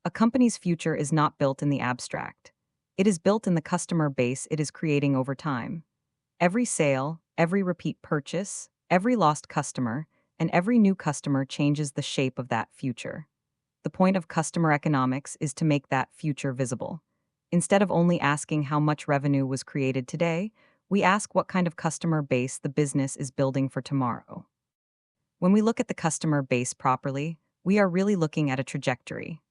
A company's future is not built in the abstract. It is built in the customer base it is creating over time. Every sale, every repeat purchase, every lost customer, and every new customer changes the shape of that future. The point of customer economics is to make that future visible. Instead of only asking how much revenue was created today, we ask what kind of customer base the business is building for tomorrow. When we look at the customer base properly, we are really looking at a trajectory.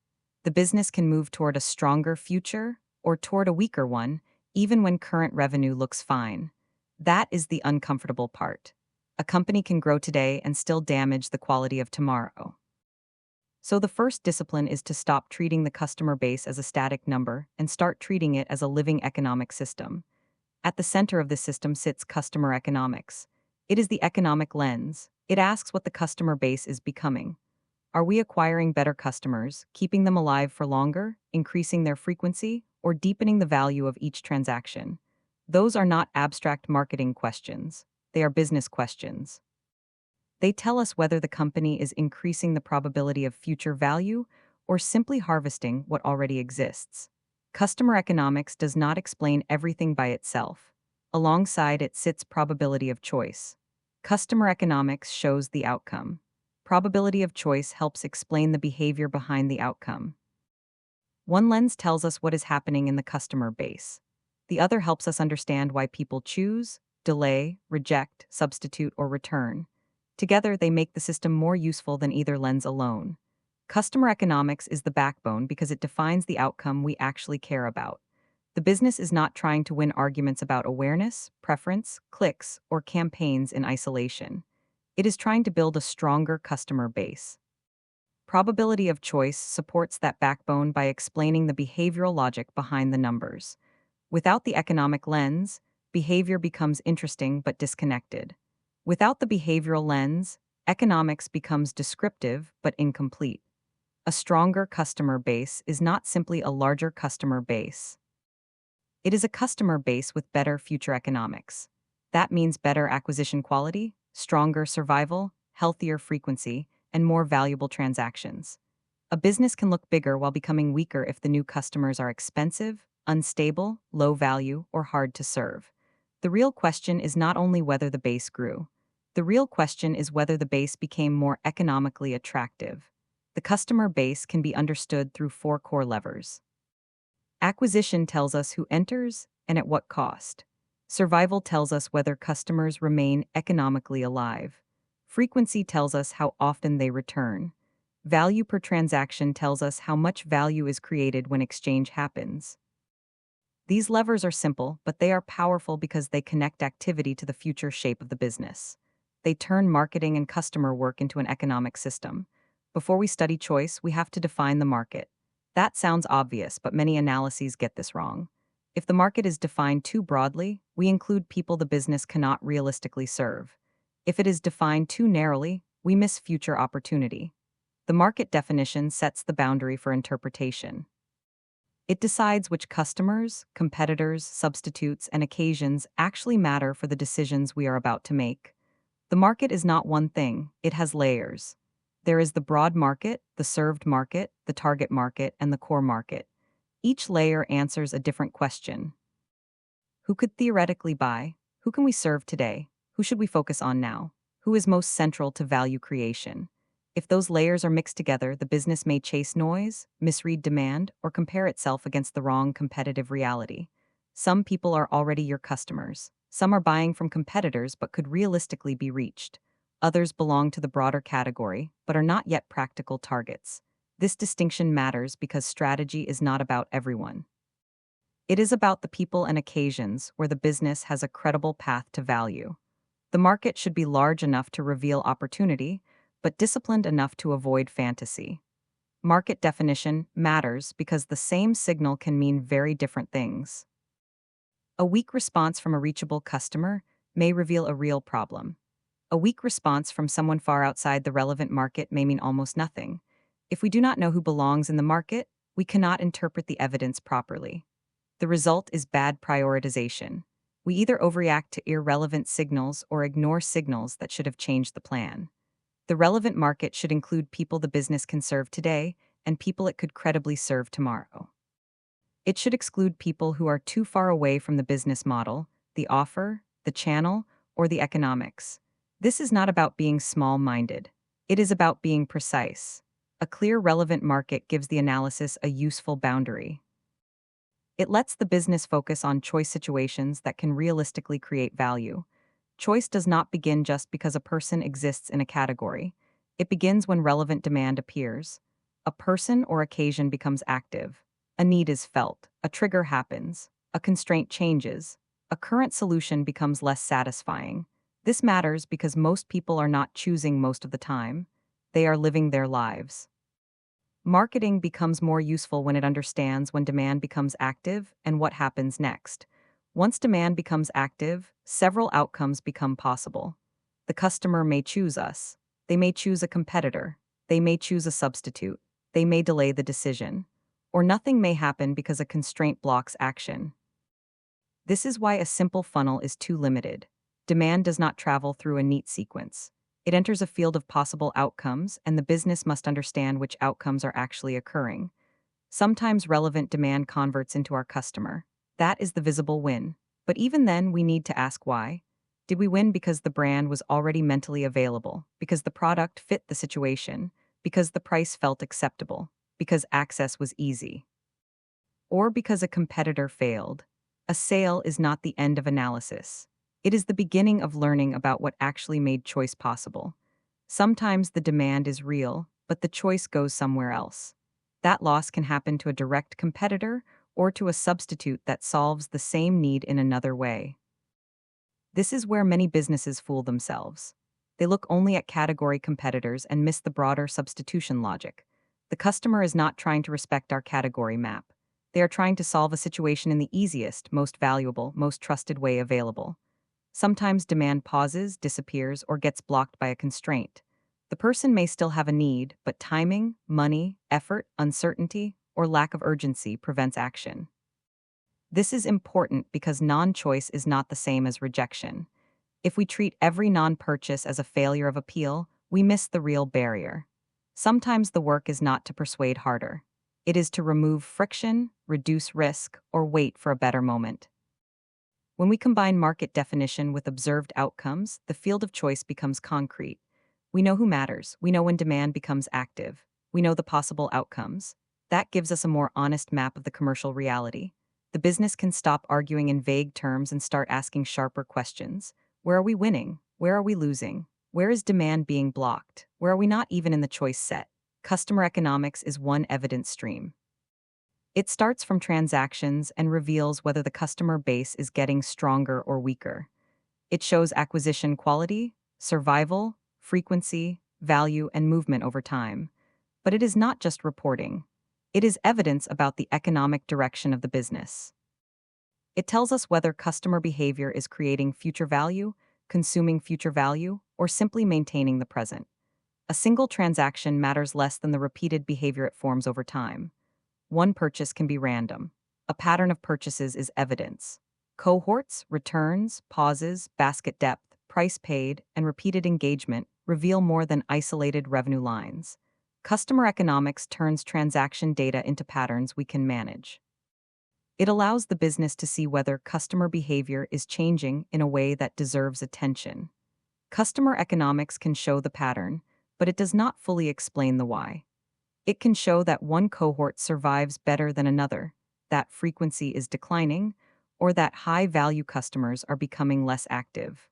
The business can move toward a stronger future or toward a weaker one, even when current revenue looks fine. That is the uncomfortable part. A company can grow today and still damage the quality of tomorrow. So the first discipline is to stop treating the customer base as a static number and start treating it as a living economic system. At the center of this system sits customer economics. It is the economic lens. It asks what the customer base is becoming. Are we acquiring better customers, keeping them alive for longer, increasing their frequency, or deepening the value of each transaction? Those are not abstract marketing questions. They are business questions. They tell us whether the company is increasing the probability of future value or simply harvesting what already exists. Customer economics does not explain everything by itself. Alongside it sits probability of choice. Customer economics shows the outcome. Probability of choice helps explain the behavior behind the outcome. One lens tells us what is happening in the customer base. The other helps us understand why people choose, delay, reject, substitute, or return. Together, they make the system more useful than either lens alone. Customer economics is the backbone because it defines the outcome we actually care about. The business is not trying to win arguments about awareness, preference, clicks, or campaigns in isolation. It is trying to build a stronger customer base. Probability of choice supports that backbone by explaining the behavioral logic behind the numbers. Without the economic lens, behavior becomes interesting but disconnected. Without the behavioral lens, economics becomes descriptive but incomplete. A stronger customer base is not simply a larger customer base. It is a customer base with better future economics. That means better acquisition quality, stronger survival, healthier frequency, and more valuable transactions. A business can look bigger while becoming weaker if the new customers are expensive, unstable, low value, or hard to serve. The real question is not only whether the base grew. The real question is whether the base became more economically attractive. The customer base can be understood through 4 core levers. Acquisition tells us who enters and at what cost. Survival tells us whether customers remain economically alive. Frequency tells us how often they return. Value per transaction tells us how much value is created when exchange happens. These levers are simple, but they are powerful because they connect activity to the future shape of the business. They turn marketing and customer work into an economic system. Before we study choice, we have to define the market. That sounds obvious, but many analyses get this wrong. If the market is defined too broadly, we include people the business cannot realistically serve. If it is defined too narrowly, we miss future opportunity. The market definition sets the boundary for interpretation. It decides which customers, competitors, substitutes, and occasions actually matter for the decisions we are about to make. The market is not one thing, it has layers. There is the broad market, the served market, the target market, and the core market. Each layer answers a different question. Who could theoretically buy? Who can we serve today? Who should we focus on now? Who is most central to value creation? If those layers are mixed together, the business may chase noise, misread demand, or compare itself against the wrong competitive reality. Some people are already your customers. Some are buying from competitors but could realistically be reached. Others belong to the broader category but are not yet practical targets. This distinction matters because strategy is not about everyone. It is about the people and occasions where the business has a credible path to value. The market should be large enough to reveal opportunity, but disciplined enough to avoid fantasy. Market definition matters because the same signal can mean very different things. A weak response from a reachable customer may reveal a real problem. A weak response from someone far outside the relevant market may mean almost nothing. If we do not know who belongs in the market, we cannot interpret the evidence properly. The result is bad prioritization. We either overreact to irrelevant signals or ignore signals that should have changed the plan. The relevant market should include people the business can serve today and people it could credibly serve tomorrow. It should exclude people who are too far away from the business model, the offer, the channel, or the economics. This is not about being small-minded. It is about being precise. A clear, relevant market gives the analysis a useful boundary. It lets the business focus on choice situations that can realistically create value. Choice does not begin just because a person exists in a category. It begins when relevant demand appears. A person or occasion becomes active. A need is felt. A trigger happens. A constraint changes. A current solution becomes less satisfying. This matters because most people are not choosing most of the time. They are living their lives. Marketing becomes more useful when it understands when demand becomes active and what happens next. Once demand becomes active, several outcomes become possible. The customer may choose us. They may choose a competitor. They may choose a substitute. They may delay the decision. Or nothing may happen because a constraint blocks action. This is why a simple funnel is too limited. Demand does not travel through a neat sequence. It enters a field of possible outcomes, and the business must understand which outcomes are actually occurring. Sometimes relevant demand converts into our customer. That is the visible win. But even then, we need to ask why. Did we win because the brand was already mentally available, because the product fit the situation, because the price felt acceptable, because access was easy? Or because a competitor failed? A sale is not the end of analysis. It is the beginning of learning about what actually made choice possible. Sometimes the demand is real, but the choice goes somewhere else. That loss can happen to a direct competitor or to a substitute that solves the same need in another way. This is where many businesses fool themselves. They look only at category competitors and miss the broader substitution logic. The customer is not trying to respect our category map. They are trying to solve a situation in the easiest, most valuable, most trusted way available. Sometimes demand pauses, disappears, or gets blocked by a constraint. The person may still have a need, but timing, money, effort, uncertainty, or lack of urgency prevents action. This is important because non-choice is not the same as rejection. If we treat every non-purchase as a failure of appeal, we miss the real barrier. Sometimes the work is not to persuade harder. It is to remove friction, reduce risk, or wait for a better moment. When we combine market definition with observed outcomes, the field of choice becomes concrete. We know who matters. We know when demand becomes active. We know the possible outcomes. That gives us a more honest map of the commercial reality. The business can stop arguing in vague terms and start asking sharper questions. Where are we winning? Where are we losing? Where is demand being blocked? Where are we not even in the choice set? Customer economics is one evidence stream. It starts from transactions and reveals whether the customer base is getting stronger or weaker. It shows acquisition quality, survival, frequency, value, and movement over time. But it is not just reporting. It is evidence about the economic direction of the business. It tells us whether customer behavior is creating future value, consuming future value, or simply maintaining the present. A single transaction matters less than the repeated behavior it forms over time. One purchase can be random. A pattern of purchases is evidence. Cohorts, returns, pauses, basket depth, price paid, and repeated engagement reveal more than isolated revenue lines. Customer economics turns transaction data into patterns we can manage. It allows the business to see whether customer behavior is changing in a way that deserves attention. Customer economics can show the pattern, but it does not fully explain the why. It can show that one cohort survives better than another, that frequency is declining, or that high-value customers are becoming less active.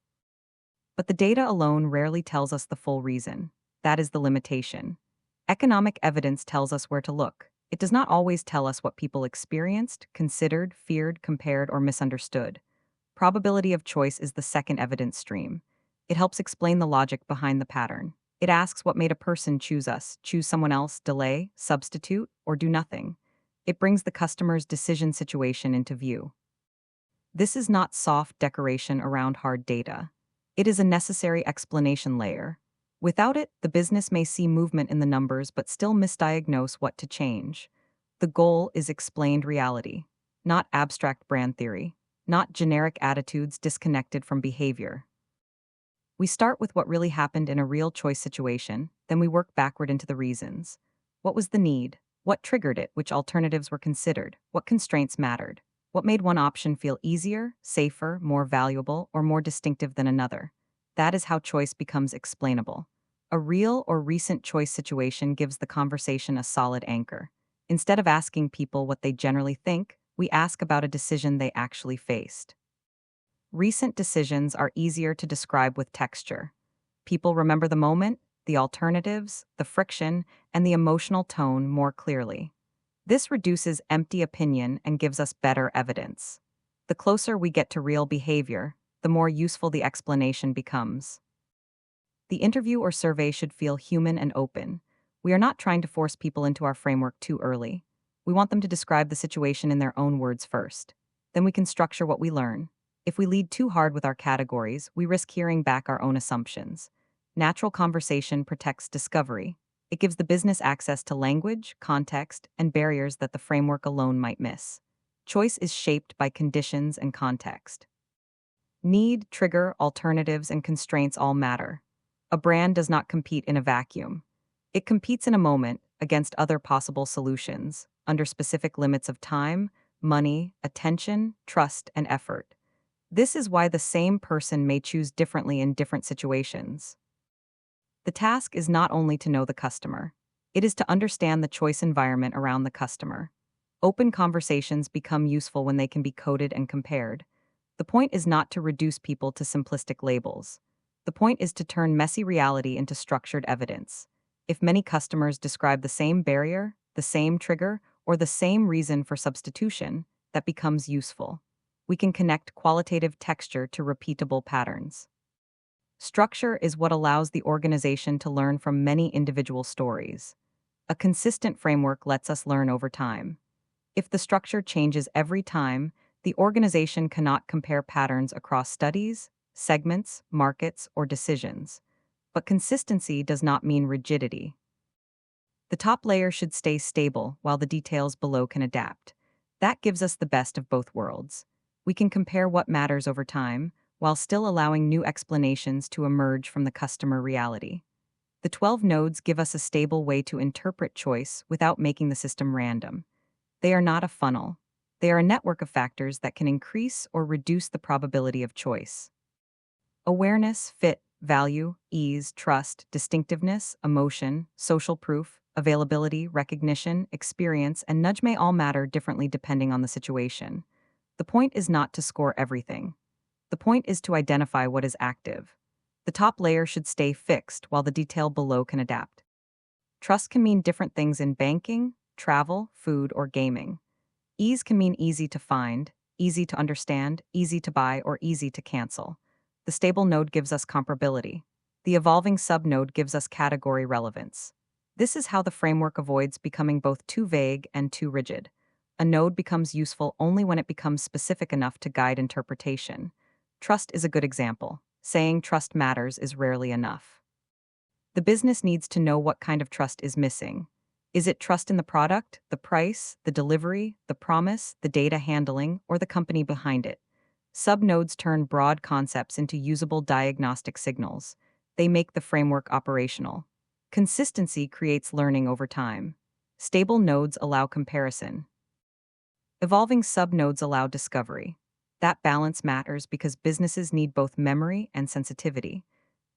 But the data alone rarely tells us the full reason. That is the limitation. Economic evidence tells us where to look. It does not always tell us what people experienced, considered, feared, compared, or misunderstood. Probability of choice is the second evidence stream. It helps explain the logic behind the pattern. It asks what made a person choose us, choose someone else, delay, substitute, or do nothing. It brings the customer's decision situation into view. This is not soft decoration around hard data. It is a necessary explanation layer. Without it, the business may see movement in the numbers but still misdiagnose what to change. The goal is explained reality, not abstract brand theory, not generic attitudes disconnected from behavior. We start with what really happened in a real choice situation, then we work backward into the reasons. What was the need? What triggered it? Which alternatives were considered? What constraints mattered? What made one option feel easier, safer, more valuable, or more distinctive than another? That is how choice becomes explainable. A real or recent choice situation gives the conversation a solid anchor. Instead of asking people what they generally think, we ask about a decision they actually faced. Recent decisions are easier to describe with texture. People remember the moment, the alternatives, the friction, and the emotional tone more clearly. This reduces empty opinion and gives us better evidence. The closer we get to real behavior, the more useful the explanation becomes. The interview or survey should feel human and open. We are not trying to force people into our framework too early. We want them to describe the situation in their own words first. Then we can structure what we learn. If we lead too hard with our categories, we risk hearing back our own assumptions. Natural conversation protects discovery. It gives the business access to language, context, and barriers that the framework alone might miss. Choice is shaped by conditions and context. Need, trigger, alternatives, and constraints all matter. A brand does not compete in a vacuum. It competes in a moment against other possible solutions, under specific limits of time, money, attention, trust, and effort. This is why the same person may choose differently in different situations. The task is not only to know the customer, it is to understand the choice environment around the customer. Open conversations become useful when they can be coded and compared. The point is not to reduce people to simplistic labels. The point is to turn messy reality into structured evidence. If many customers describe the same barrier, the same trigger, or the same reason for substitution, that becomes useful. We can connect qualitative texture to repeatable patterns. Structure is what allows the organization to learn from many individual stories. A consistent framework lets us learn over time. If the structure changes every time, the organization cannot compare patterns across studies, segments, markets, or decisions. But consistency does not mean rigidity. The top layer should stay stable while the details below can adapt. That gives us the best of both worlds. We can compare what matters over time, while still allowing new explanations to emerge from the customer reality. The 12 nodes give us a stable way to interpret choice without making the system random. They are not a funnel. They are a network of factors that can increase or reduce the probability of choice. Awareness, fit, value, ease, trust, distinctiveness, emotion, social proof, availability, recognition, experience, and nudge may all matter differently depending on the situation. The point is not to score everything. The point is to identify what is active. The top layer should stay fixed while the detail below can adapt. Trust can mean different things in banking, travel, food, or gaming. Ease can mean easy to find, easy to understand, easy to buy, or easy to cancel. The stable node gives us comparability. The evolving subnode gives us category relevance. This is how the framework avoids becoming both too vague and too rigid. A node becomes useful only when it becomes specific enough to guide interpretation. Trust is a good example. Saying trust matters is rarely enough. The business needs to know what kind of trust is missing. Is it trust in the product, the price, the delivery, the promise, the data handling, or the company behind it? Subnodes turn broad concepts into usable diagnostic signals. They make the framework operational. Consistency creates learning over time. Stable nodes allow comparison. Evolving subnodes allow discovery. That balance matters because businesses need both memory and sensitivity.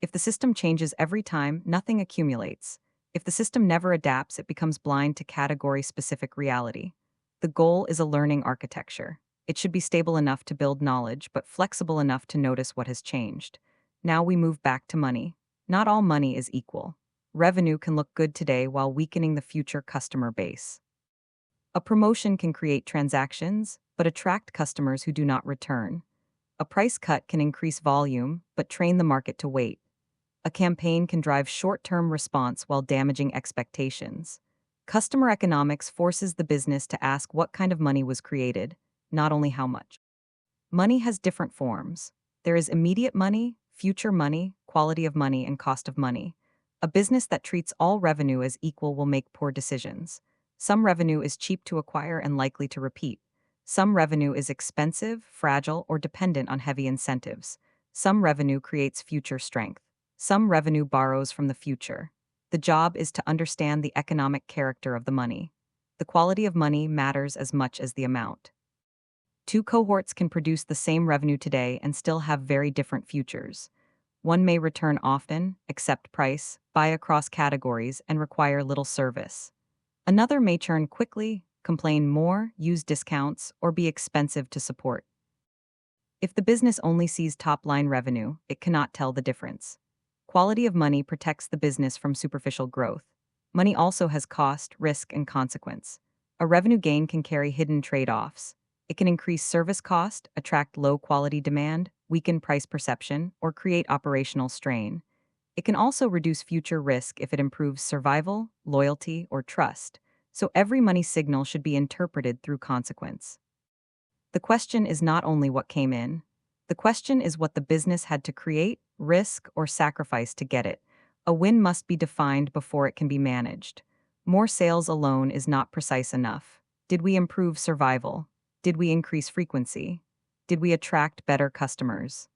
If the system changes every time, nothing accumulates. If the system never adapts, it becomes blind to category-specific reality. The goal is a learning architecture. It should be stable enough to build knowledge, but flexible enough to notice what has changed. Now we move back to money. Not all money is equal. Revenue can look good today while weakening the future customer base. A promotion can create transactions, but attract customers who do not return. A price cut can increase volume, but train the market to wait. A campaign can drive short-term response while damaging expectations. Customer economics forces the business to ask what kind of money was created, not only how much. Money has different forms. There is immediate money, future money, quality of money, and cost of money. A business that treats all revenue as equal will make poor decisions. Some revenue is cheap to acquire and likely to repeat. Some revenue is expensive, fragile, or dependent on heavy incentives. Some revenue creates future strength. Some revenue borrows from the future. The job is to understand the economic character of the money. The quality of money matters as much as the amount. Two cohorts can produce the same revenue today and still have very different futures. One may return often, accept price, buy across categories, and require little service. Another may churn quickly, complain more, use discounts, or be expensive to support. If the business only sees top-line revenue, it cannot tell the difference. Quality of money protects the business from superficial growth. Money also has cost, risk, and consequence. A revenue gain can carry hidden trade-offs. It can increase service cost, attract low-quality demand, weaken price perception, or create operational strain. It can also reduce future risk if it improves survival, loyalty, or trust. So every money signal should be interpreted through consequence. The question is not only what came in. The question is what the business had to create, risk, or sacrifice to get it. A win must be defined before it can be managed. More sales alone is not precise enough. Did we improve survival? Did we increase frequency? Did we attract better customers?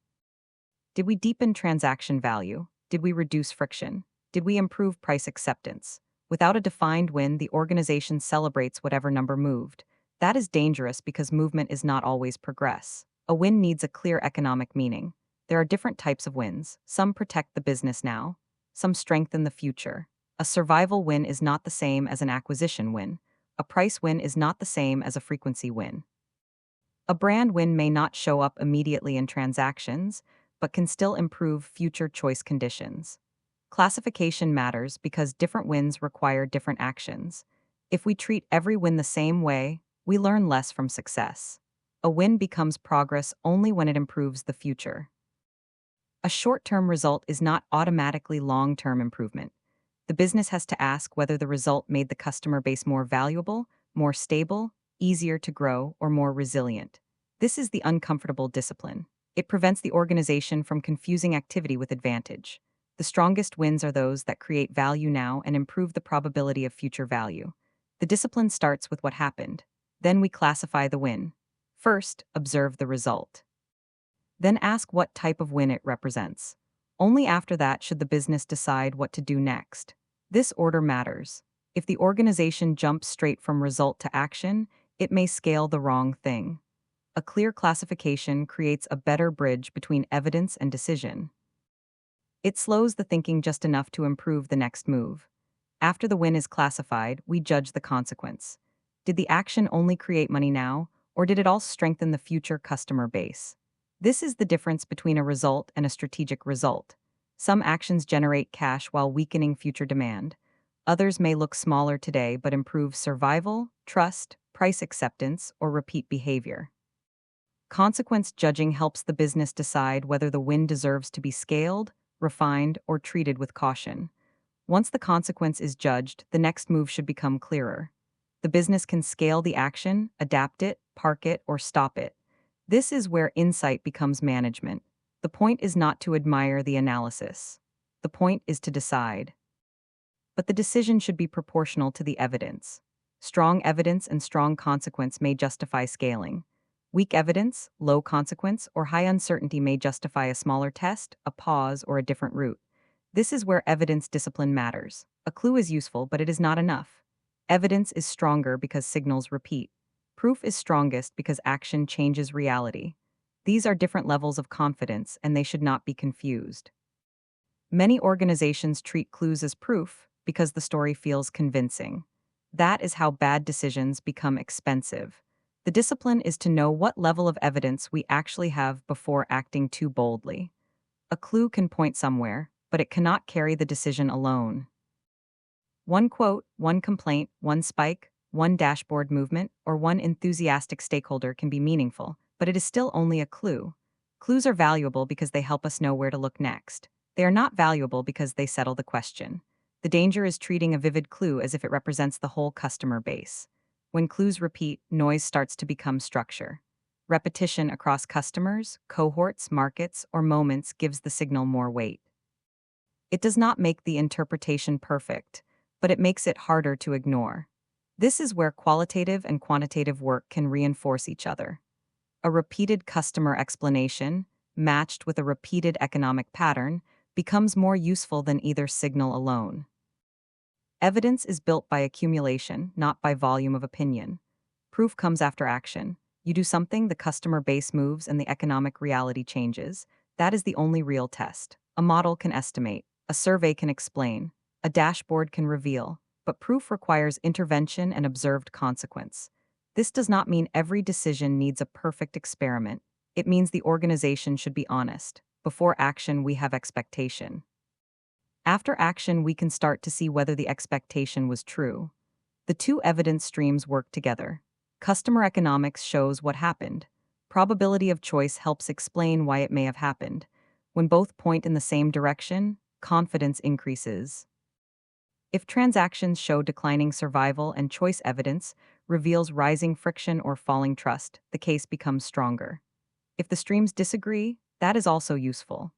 Did we deepen transaction value? Did we reduce friction? Did we improve price acceptance? Without a defined win, the organization celebrates whatever number moved. That is dangerous because movement is not always progress. A win needs a clear economic meaning. There are different types of wins. Some protect the business now, some strengthen the future. A survival win is not the same as an acquisition win. A price win is not the same as a frequency win. A brand win may not show up immediately in transactions, but can still improve future choice conditions. Classification matters because different wins require different actions. If we treat every win the same way, we learn less from success. A win becomes progress only when it improves the future. A short-term result is not automatically long-term improvement. The business has to ask whether the result made the customer base more valuable, more stable, easier to grow, or more resilient. This is the uncomfortable discipline. It prevents the organization from confusing activity with advantage. The strongest wins are those that create value now and improve the probability of future value. The discipline starts with what happened. Then we classify the win. First, observe the result. Then ask what type of win it represents. Only after that should the business decide what to do next. This order matters. If the organization jumps straight from result to action, it may scale the wrong thing. A clear classification creates a better bridge between evidence and decision. It slows the thinking just enough to improve the next move. After the win is classified, we judge the consequence. Did the action only create money now, or did it also strengthen the future customer base? This is the difference between a result and a strategic result. Some actions generate cash while weakening future demand. Others may look smaller today but improve survival, trust, price acceptance, or repeat behavior. Consequence judging helps the business decide whether the win deserves to be scaled, refined, or treated with caution. Once the consequence is judged, the next move should become clearer. The business can scale the action, adapt it, park it, or stop it. This is where insight becomes management. The point is not to admire the analysis. The point is to decide. But the decision should be proportional to the evidence. Strong evidence and strong consequence may justify scaling. Weak evidence, low consequence, or high uncertainty may justify a smaller test, a pause, or a different route. This is where evidence discipline matters. A clue is useful, but it is not enough. Evidence is stronger because signals repeat. Proof is strongest because action changes reality. These are different levels of confidence, and they should not be confused. Many organizations treat clues as proof because the story feels convincing. That is how bad decisions become expensive. The discipline is to know what level of evidence we actually have before acting too boldly. A clue can point somewhere, but it cannot carry the decision alone. One quote, one complaint, one spike, one dashboard movement, or one enthusiastic stakeholder can be meaningful, but it is still only a clue. Clues are valuable because they help us know where to look next. They are not valuable because they settle the question. The danger is treating a vivid clue as if it represents the whole customer base. When clues repeat, noise starts to become structure. Repetition across customers, cohorts, markets, or moments gives the signal more weight. It does not make the interpretation perfect, but it makes it harder to ignore. This is where qualitative and quantitative work can reinforce each other. A repeated customer explanation, matched with a repeated economic pattern, becomes more useful than either signal alone. Evidence is built by accumulation, not by volume of opinion. Proof comes after action. You do something, the customer base moves, and the economic reality changes. That is the only real test. A model can estimate, a survey can explain, a dashboard can reveal, but proof requires intervention and observed consequence. This does not mean every decision needs a perfect experiment. It means the organization should be honest. Before action, we have expectation. After action, we can start to see whether the expectation was true. The two evidence streams work together. Customer economics shows what happened. Probability of choice helps explain why it may have happened. When both point in the same direction, confidence increases. If transactions show declining survival and choice evidence reveals rising friction or falling trust, the case becomes stronger. If the streams disagree, that is also useful.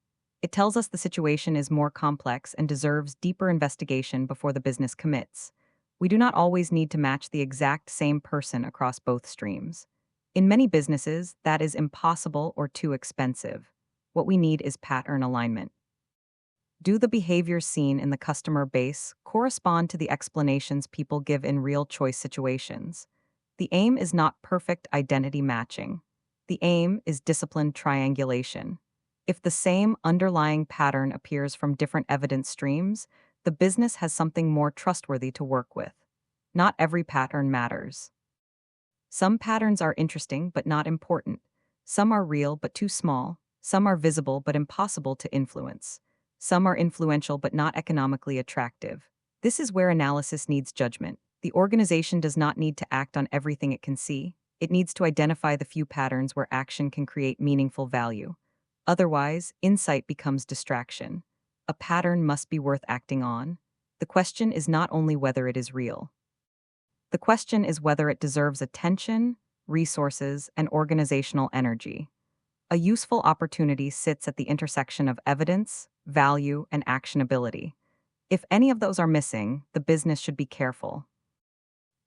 It tells us the situation is more complex and deserves deeper investigation before the business commits. We do not always need to match the exact same person across both streams. In many businesses, that is impossible or too expensive. What we need is pattern alignment. Do the behaviors seen in the customer base correspond to the explanations people give in real choice situations? The aim is not perfect identity matching. The aim is disciplined triangulation. If the same underlying pattern appears from different evidence streams, the business has something more trustworthy to work with. Not every pattern matters. Some patterns are interesting but not important. Some are real but too small. Some are visible but impossible to influence. Some are influential but not economically attractive. This is where analysis needs judgment. The organization does not need to act on everything it can see. It needs to identify the few patterns where action can create meaningful value. Otherwise, insight becomes distraction. A pattern must be worth acting on. The question is not only whether it is real. The question is whether it deserves attention, resources, and organizational energy. A useful opportunity sits at the intersection of evidence, value, and actionability. If any of those are missing, the business should be careful.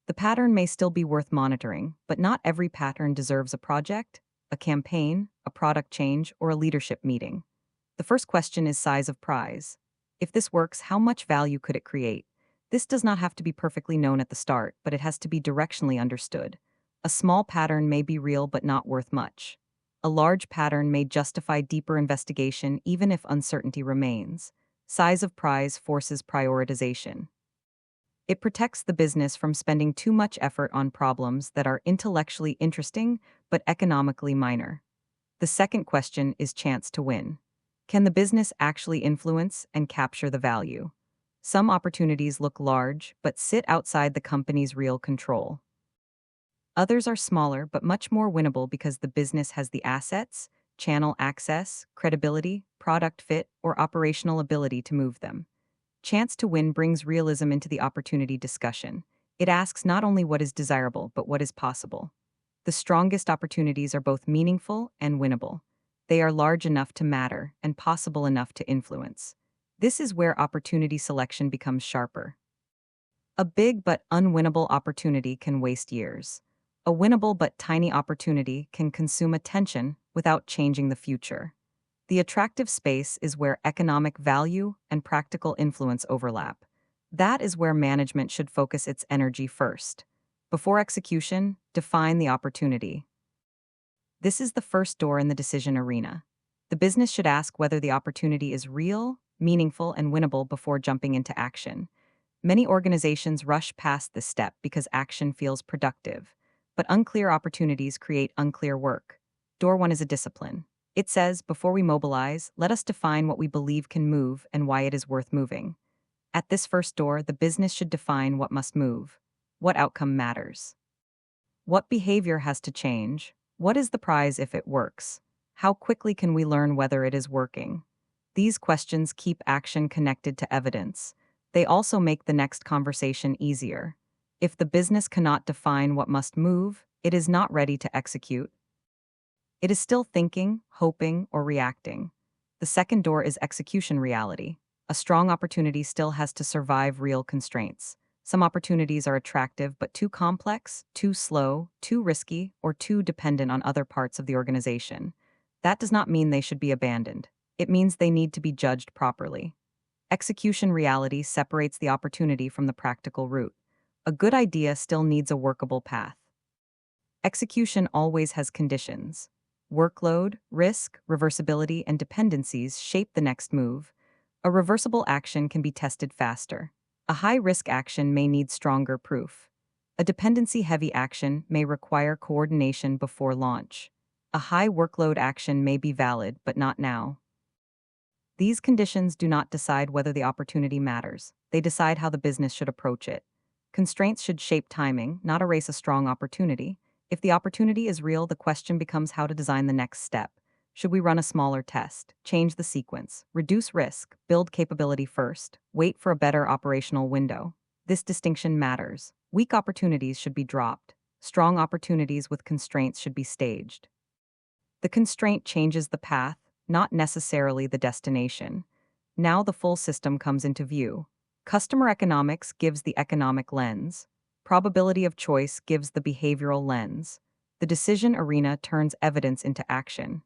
The pattern may still be worth monitoring, but not every pattern deserves a project, a campaign, a product change, or a leadership meeting. The first question is size of prize. If this works, how much value could it create? This does not have to be perfectly known at the start, but it has to be directionally understood. A small pattern may be real but not worth much. A large pattern may justify deeper investigation even if uncertainty remains. Size of prize forces prioritization. It protects the business from spending too much effort on problems that are intellectually interesting but economically minor. The second question is chance to win. Can the business actually influence and capture the value? Some opportunities look large but sit outside the company's real control. Others are smaller but much more winnable because the business has the assets, channel access, credibility, product fit, or operational ability to move them. Chance to win brings realism into the opportunity discussion. It asks not only what is desirable, but what is possible. The strongest opportunities are both meaningful and winnable. They are large enough to matter and possible enough to influence. This is where opportunity selection becomes sharper. A big but unwinnable opportunity can waste years. A winnable but tiny opportunity can consume attention without changing the future. The attractive space is where economic value and practical influence overlap. That is where management should focus its energy first. Before execution, define the opportunity. This is the first door in the decision arena. The business should ask whether the opportunity is real, meaningful, and winnable before jumping into action. Many organizations rush past this step because action feels productive, but unclear opportunities create unclear work. Door 1 is a discipline. It says, before we mobilize, let us define what we believe can move and why it is worth moving. At this first door, the business should define what must move, what outcome matters, what behavior has to change, what is the prize if it works, how quickly can we learn whether it is working. These questions keep action connected to evidence. They also make the next conversation easier. If the business cannot define what must move, it is not ready to execute. It is still thinking, hoping, or reacting. The second door is execution reality. A strong opportunity still has to survive real constraints. Some opportunities are attractive but too complex, too slow, too risky, or too dependent on other parts of the organization. That does not mean they should be abandoned. It means they need to be judged properly. Execution reality separates the opportunity from the practical route. A good idea still needs a workable path. Execution always has conditions. Workload, risk, reversibility, and dependencies shape the next move. A reversible action can be tested faster. A high-risk action may need stronger proof. A dependency-heavy action may require coordination before launch. A high-workload action may be valid, but not now. These conditions do not decide whether the opportunity matters. They decide how the business should approach it. Constraints should shape timing, not erase a strong opportunity. If the opportunity is real, the question becomes how to design the next step. Should we run a smaller test, change the sequence, reduce risk, build capability first, wait for a better operational window? This distinction matters. Weak opportunities should be dropped. Strong opportunities with constraints should be staged. The constraint changes the path, not necessarily the destination. Now the full system comes into view. Customer economics gives the economic lens. Probability of choice gives the behavioral lens. The decision arena turns evidence into action.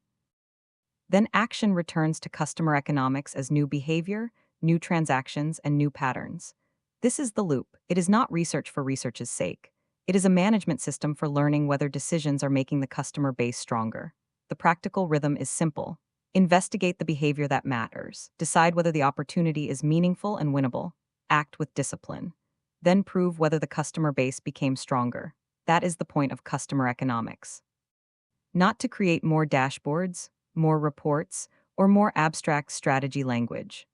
Then action returns to customer economics as new behavior, new transactions, and new patterns. This is the loop. It is not research for research's sake. It is a management system for learning whether decisions are making the customer base stronger. The practical rhythm is simple. Investigate the behavior that matters. Decide whether the opportunity is meaningful and winnable. Act with discipline. Then prove whether the customer base became stronger. That is the point of customer economics. Not to create more dashboards, more reports, or more abstract strategy language.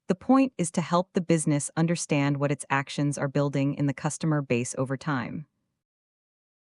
The point is to help the business understand what its actions are building in the customer base over time.